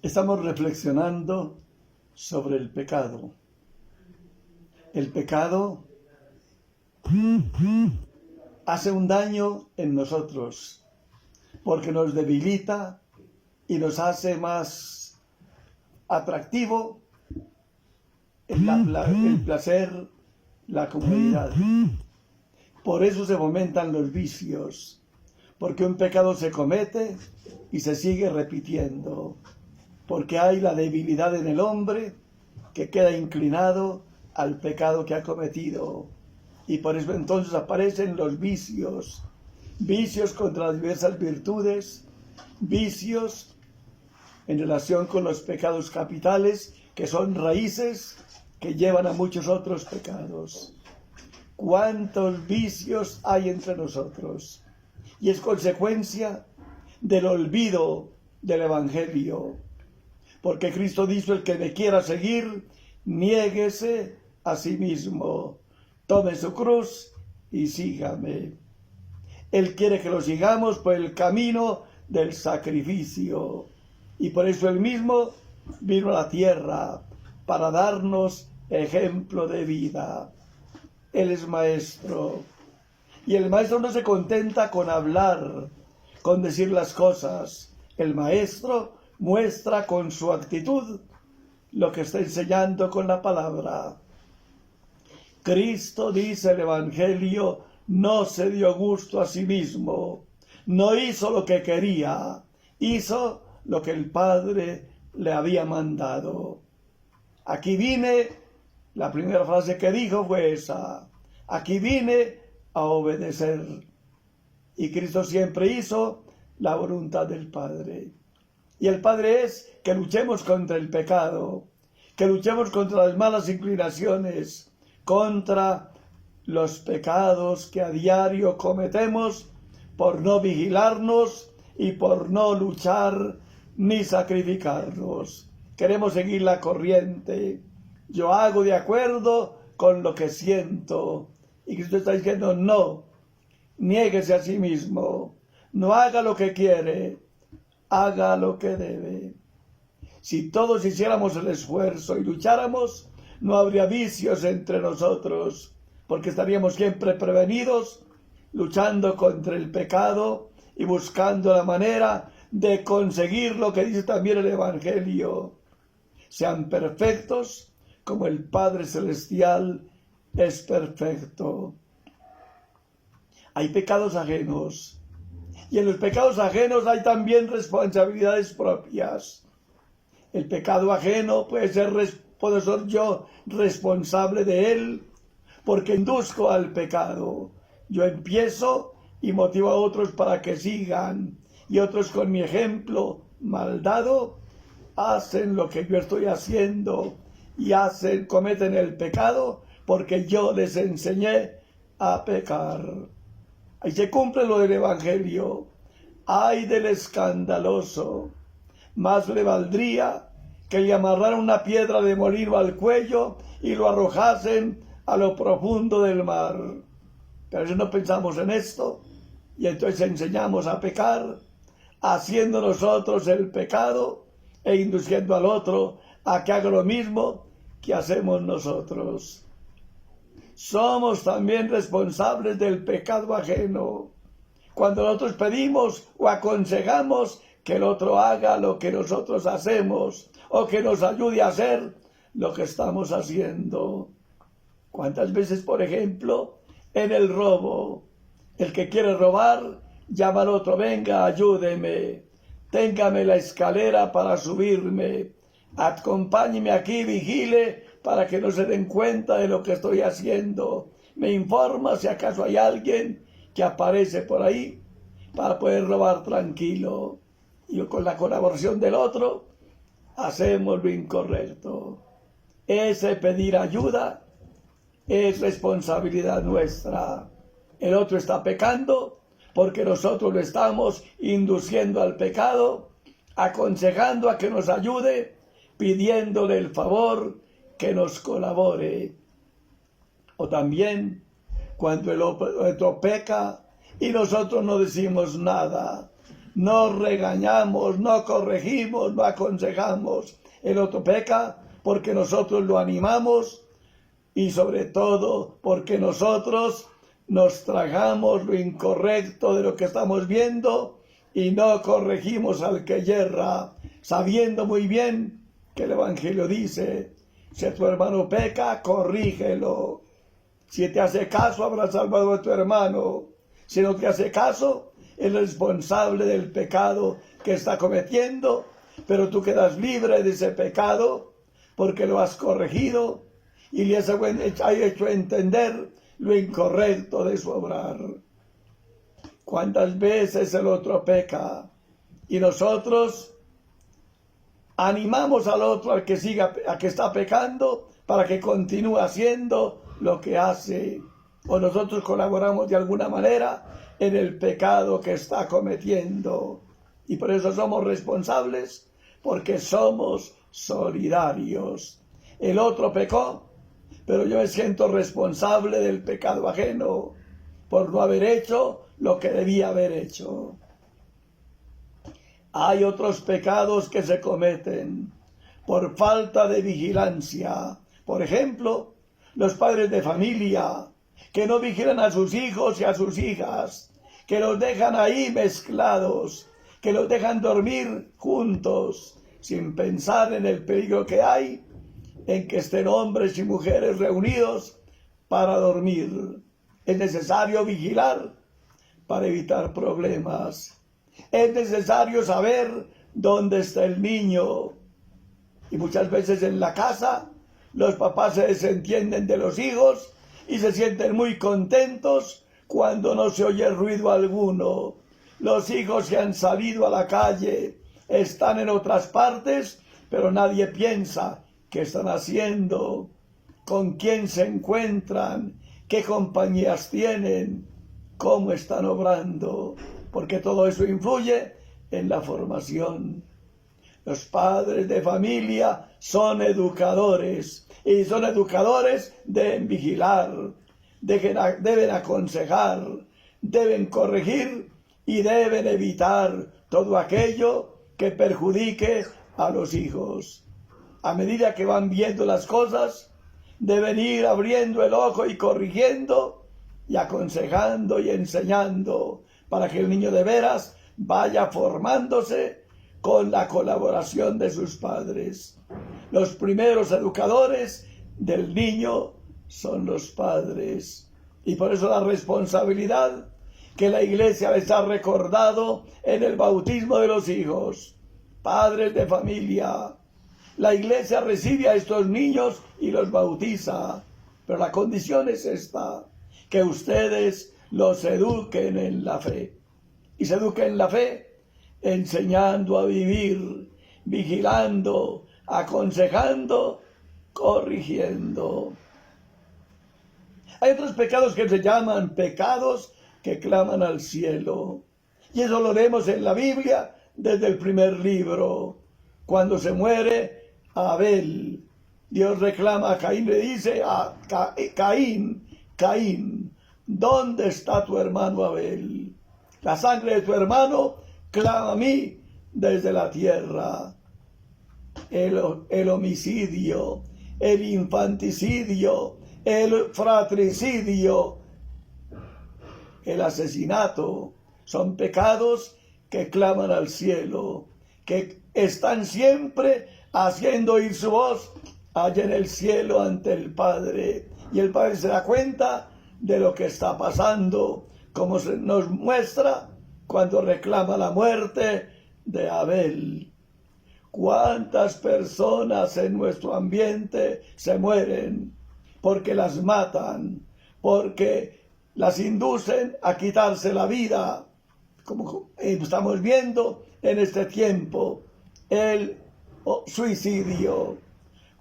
Estamos reflexionando sobre el pecado. El pecado hace un daño en nosotros porque nos debilita y nos hace más atractivo el placer, la comodidad. Por eso se fomentan los vicios, porque un pecado se comete y se sigue repitiendo, porque hay la debilidad en el hombre que queda inclinado al pecado que ha cometido, y por eso entonces aparecen los vicios, vicios contra las diversas virtudes, vicios en relación con los pecados capitales, que son raíces que llevan a muchos otros pecados. ¿Cuántos vicios hay entre nosotros? Y es consecuencia del olvido del Evangelio. Porque Cristo dijo: el que me quiera seguir, niéguese a sí mismo, tome su cruz y sígame. Él quiere que lo sigamos por el camino del sacrificio. Y por eso Él mismo vino a la tierra para darnos ejemplo de vida. Él es maestro. Y el maestro no se contenta con hablar, con decir las cosas. El maestro muestra con su actitud lo que está enseñando con la palabra. Cristo, dice el Evangelio, no se dio gusto a sí mismo, no hizo lo que quería, hizo lo que el Padre le había mandado. Aquí vine, la primera frase que dijo fue esa: aquí vine a obedecer. Y Cristo siempre hizo la voluntad del Padre. Y el Padre es que luchemos contra el pecado, que luchemos contra las malas inclinaciones, contra los pecados que a diario cometemos por no vigilarnos y por no luchar ni sacrificarnos. Queremos seguir la corriente. Yo hago de acuerdo con lo que siento. Y Cristo está diciendo: no, niéguese a sí mismo, no haga lo que quiere, haga lo que debe. Si todos hiciéramos el esfuerzo y lucháramos, no habría vicios entre nosotros, porque estaríamos siempre prevenidos, luchando contra el pecado y buscando la manera de conseguir lo que dice también el Evangelio: sean perfectos como el Padre Celestial es perfecto. Hay pecados ajenos, y en los pecados ajenos hay también responsabilidades propias. El pecado ajeno puedo ser yo responsable de él, porque induzco al pecado. Yo empiezo y motivo a otros para que sigan, y otros con mi ejemplo mal dado hacen lo que yo estoy haciendo y cometen el pecado porque yo les enseñé a pecar. Ahí se cumple lo del Evangelio. Ay del escandaloso, más le valdría que le amarraran una piedra de molino al cuello y lo arrojasen a lo profundo del mar. Pero si no pensamos en esto, y entonces enseñamos a pecar, haciendo nosotros el pecado e induciendo al otro a que haga lo mismo que hacemos nosotros. Somos también responsables del pecado ajeno. Cuando nosotros pedimos o aconsejamos que el otro haga lo que nosotros hacemos, o que nos ayude a hacer lo que estamos haciendo. ¿Cuántas veces, por ejemplo, en el robo, el que quiere robar llama al otro: venga, ayúdeme, téngame la escalera para subirme, acompáñeme aquí, vigile para que no se den cuenta de lo que estoy haciendo, me informa si acaso hay alguien que aparece por ahí para poder robar tranquilo? Y con la colaboración del otro hacemos lo incorrecto. Ese pedir ayuda es responsabilidad nuestra. El otro está pecando porque nosotros lo estamos induciendo al pecado, aconsejando a que nos ayude, pidiéndole el favor que nos colabore. O también cuando el otro peca y nosotros no decimos nada, no regañamos, no corregimos, no aconsejamos. El otro peca porque nosotros lo animamos y sobre todo porque nosotros nos tragamos lo incorrecto de lo que estamos viendo y no corregimos al que yerra, sabiendo muy bien que el Evangelio dice, si tu hermano peca, corrígelo. Si te hace caso, habrás salvado a tu hermano. Si no te hace caso, es responsable del pecado que está cometiendo, pero tú quedas libre de ese pecado porque lo has corregido y le has hecho entender lo incorrecto de su obrar. ¿Cuántas veces el otro peca y nosotros animamos al otro a que está pecando para que continúe haciendo lo que hace, o nosotros colaboramos de alguna manera en el pecado que está cometiendo? Y por eso somos responsables, porque somos solidarios. El otro pecó, pero yo me siento responsable del pecado ajeno por no haber hecho lo que debía haber hecho. Hay otros pecados que se cometen por falta de vigilancia. Por ejemplo, los padres de familia que no vigilan a sus hijos y a sus hijas, que los dejan ahí mezclados, que los dejan dormir juntos, sin pensar en el peligro que hay en que estén hombres y mujeres reunidos para dormir. Es necesario vigilar para evitar problemas. Es necesario saber dónde está el niño. Y muchas veces en la casa los papás se desentienden de los hijos y se sienten muy contentos cuando no se oye ruido alguno. Los hijos que han salido a la calle están en otras partes, pero nadie piensa qué están haciendo, con quién se encuentran, qué compañías tienen, cómo están obrando, porque todo eso influye en la formación. Los padres de familia son educadores, y son educadores, deben vigilar, deben aconsejar, deben corregir y deben evitar todo aquello que perjudique a los hijos. A medida que van viendo las cosas, deben ir abriendo el ojo y corrigiendo y aconsejando y enseñando para que el niño de veras vaya formándose con la colaboración de sus padres. Los primeros educadores del niño son los padres. Y por eso la responsabilidad que la Iglesia les ha recordado en el bautismo de los hijos. Padres de familia, la Iglesia recibe a estos niños y los bautiza, pero la condición es esta, que ustedes los eduquen en la fe. Y se eduquen en la fe enseñando a vivir, vigilando, aconsejando, corrigiendo. Hay otros pecados que se llaman pecados que claman al cielo. Y eso lo leemos en la Biblia desde el primer libro. Cuando se muere Abel, Dios reclama a Caín, le dice a Caín, Caín, ¿dónde está tu hermano Abel? La sangre de tu hermano clama a mí desde la tierra. El homicidio, el infanticidio, el fratricidio, el asesinato, son pecados que claman al cielo, que están siempre haciendo oír su voz allá en el cielo ante el Padre. Y el Padre se da cuenta de lo que está pasando, como se nos muestra cuando reclama la muerte de Abel. ¿Cuántas personas en nuestro ambiente se mueren porque las matan, porque las inducen a quitarse la vida, como estamos viendo en este tiempo, el suicidio?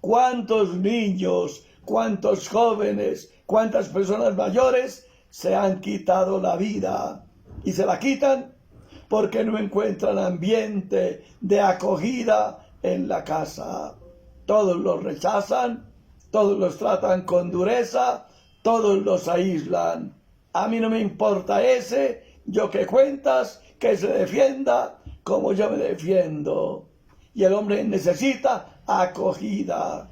¿Cuántos niños, cuántos jóvenes, cuántas personas mayores se han quitado la vida? Y se la quitan porque no encuentran ambiente de acogida en la casa. Todos los rechazan, todos los tratan con dureza, todos los aíslan. A mí no me importa ese Yo que cuentas, que se defienda como yo me defiendo. Y el hombre necesita acogida.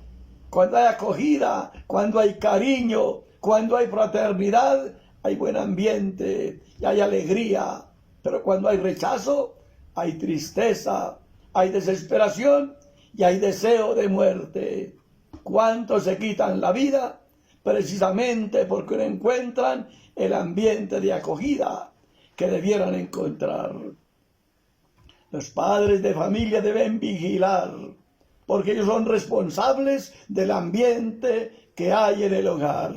Cuando hay acogida, cuando hay cariño, cuando hay fraternidad, hay buen ambiente y hay alegría. Pero cuando hay rechazo, hay tristeza, hay desesperación y hay deseo de muerte. ¿Cuántos se quitan la vida? Precisamente porque no encuentran el ambiente de acogida que debieran encontrar. Los padres de familia deben vigilar, porque ellos son responsables del ambiente que hay en el hogar.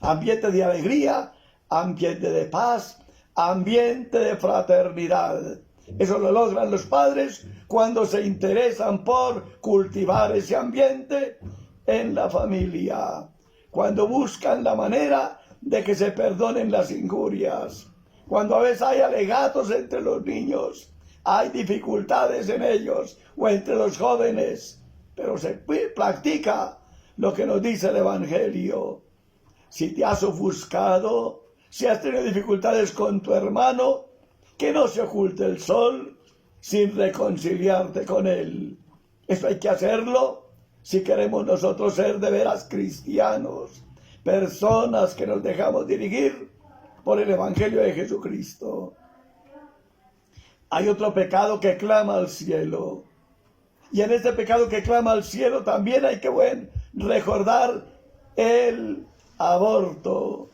Ambiente de alegría, ambiente de paz, ambiente de fraternidad. Eso lo logran los padres cuando se interesan por cultivar ese ambiente en la familia, cuando buscan la manera de que se perdonen las injurias, cuando a veces hay alegatos entre los niños, hay dificultades en ellos o entre los jóvenes, pero se practica lo que nos dice el Evangelio. Si te has ofuscado, si has tenido dificultades con tu hermano, que no se oculte el sol sin reconciliarte con él. Eso hay que hacerlo si queremos nosotros ser de veras cristianos, personas que nos dejamos dirigir por el Evangelio de Jesucristo. Hay otro pecado que clama al cielo. Y en este pecado que clama al cielo también hay que recordar el aborto.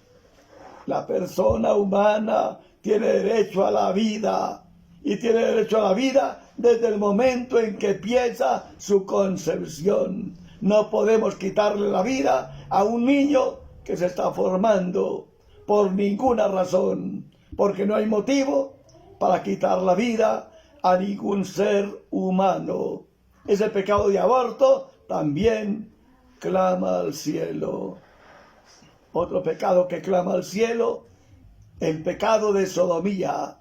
La persona humana tiene derecho a la vida y tiene derecho a la vida desde el momento en que empieza su concepción. No podemos quitarle la vida a un niño que se está formando por ninguna razón, porque no hay motivo para quitar la vida a ningún ser humano. Ese pecado de aborto también clama al cielo. Otro pecado que clama al cielo, el pecado de sodomía.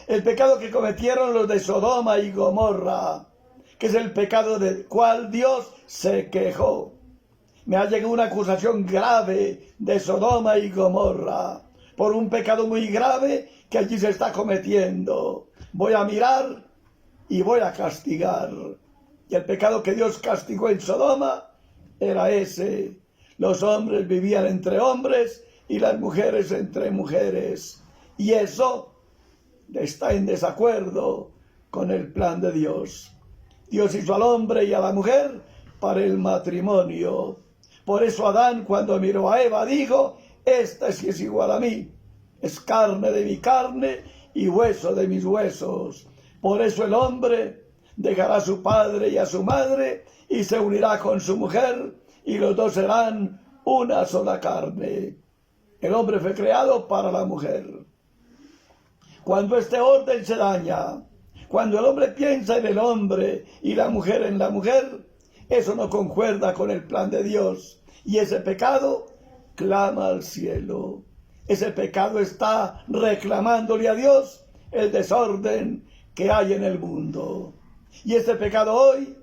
El pecado que cometieron los de Sodoma y Gomorra, que es el pecado del cual Dios se quejó. Me ha llegado una acusación grave de Sodoma y Gomorra por un pecado muy grave que allí se está cometiendo. Voy a mirar y voy a castigar. Y el pecado que Dios castigó en Sodoma era ese. Los hombres vivían entre hombres y las mujeres entre mujeres. Y eso está en desacuerdo con el plan de Dios. Dios hizo al hombre y a la mujer para el matrimonio. Por eso Adán, cuando miró a Eva, dijo: esta sí es igual a mí, es carne de mi carne y hueso de mis huesos. Por eso el hombre dejará a su padre y a su madre y se unirá con su mujer, y los dos serán una sola carne. El hombre fue creado para la mujer. Cuando este orden se daña, cuando el hombre piensa en el hombre y la mujer en la mujer, eso no concuerda con el plan de Dios. Y ese pecado clama al cielo. Ese pecado está reclamándole a Dios el desorden que hay en el mundo. Y este pecado hoy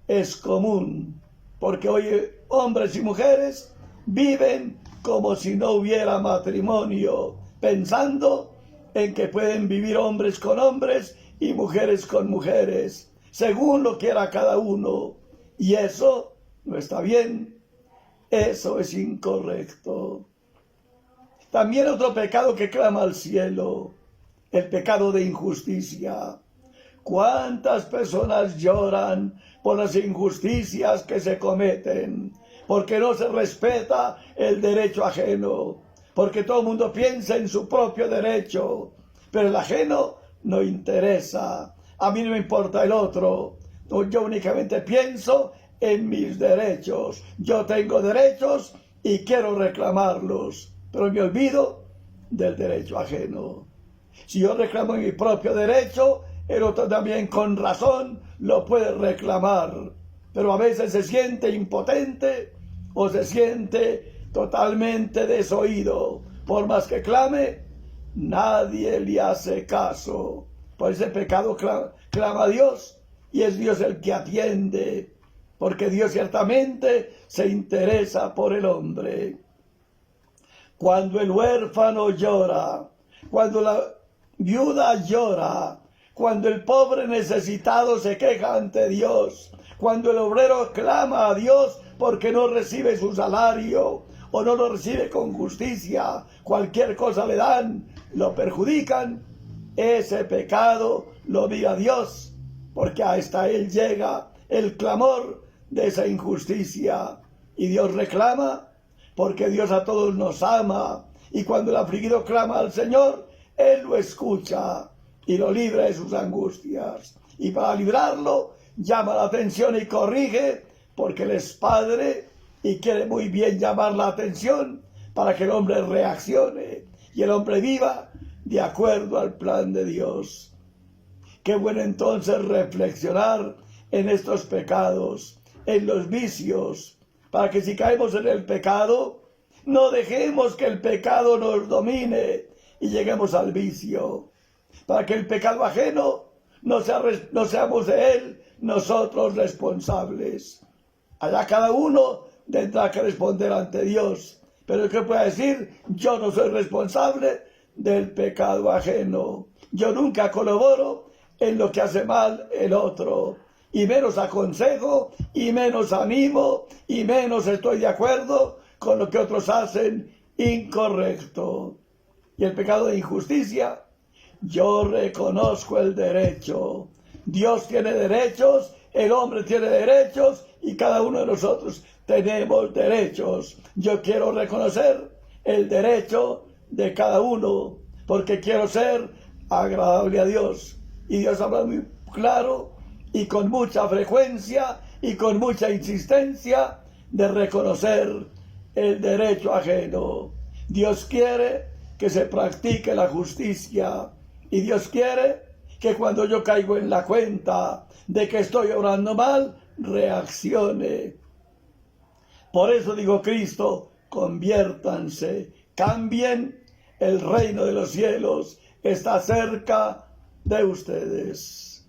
es común, porque hoy hombres y mujeres viven como si no hubiera matrimonio, pensando en que pueden vivir hombres con hombres y mujeres con mujeres, según lo quiera cada uno. Y eso no está bien, eso es incorrecto. También otro pecado que clama al cielo, el pecado de injusticia. ¿Cuántas personas lloran por las injusticias que se cometen? Porque no se respeta el derecho ajeno, porque todo el mundo piensa en su propio derecho, pero el ajeno no interesa. A mí no me importa el otro, yo únicamente pienso en mis derechos. Yo tengo derechos y quiero reclamarlos, pero me olvido del derecho ajeno. Si yo reclamo mi propio derecho, el otro también con razón lo puede reclamar, pero a veces se siente impotente o se siente totalmente desoído. Por más que clame, nadie le hace caso. Por ese pecado clama a Dios, y es Dios el que atiende, porque Dios ciertamente se interesa por el hombre. Cuando el huérfano llora, cuando la viuda llora, cuando el pobre necesitado se queja ante Dios, cuando el obrero clama a Dios porque no recibe su salario o no lo recibe con justicia, cualquier cosa le dan, lo perjudican, ese pecado lo mira Dios, porque hasta él llega el clamor de esa injusticia. Y Dios reclama, porque Dios a todos nos ama, y cuando el afligido clama al Señor, Él lo escucha y lo libra de sus angustias. Y para librarlo, llama la atención y corrige, porque Él es Padre y quiere muy bien llamar la atención para que el hombre reaccione y el hombre viva de acuerdo al plan de Dios. Qué bueno entonces reflexionar en estos pecados, en los vicios, para que si caemos en el pecado, no dejemos que el pecado nos domine y lleguemos al vicio, para que el pecado ajeno no seamos de él nosotros responsables. Allá cada uno tendrá que responder ante Dios, pero ¿qué puede decir? Yo no soy responsable del pecado ajeno. Yo nunca colaboro en lo que hace mal el otro, y menos aconsejo, y menos animo, y menos estoy de acuerdo con lo que otros hacen incorrecto. Y el pecado de injusticia, yo reconozco el derecho. Dios tiene derechos, el hombre tiene derechos, y cada uno de nosotros tenemos derechos. Yo quiero reconocer el derecho de cada uno, porque quiero ser agradable a Dios. Y Dios habla muy claro y con mucha frecuencia y con mucha insistencia de reconocer el derecho ajeno. Dios quiere que se practique la justicia, y Dios quiere que cuando yo caigo en la cuenta de que estoy obrando mal, reaccione. Por eso digo Cristo, conviértanse, cambien, el reino de los cielos está cerca de ustedes.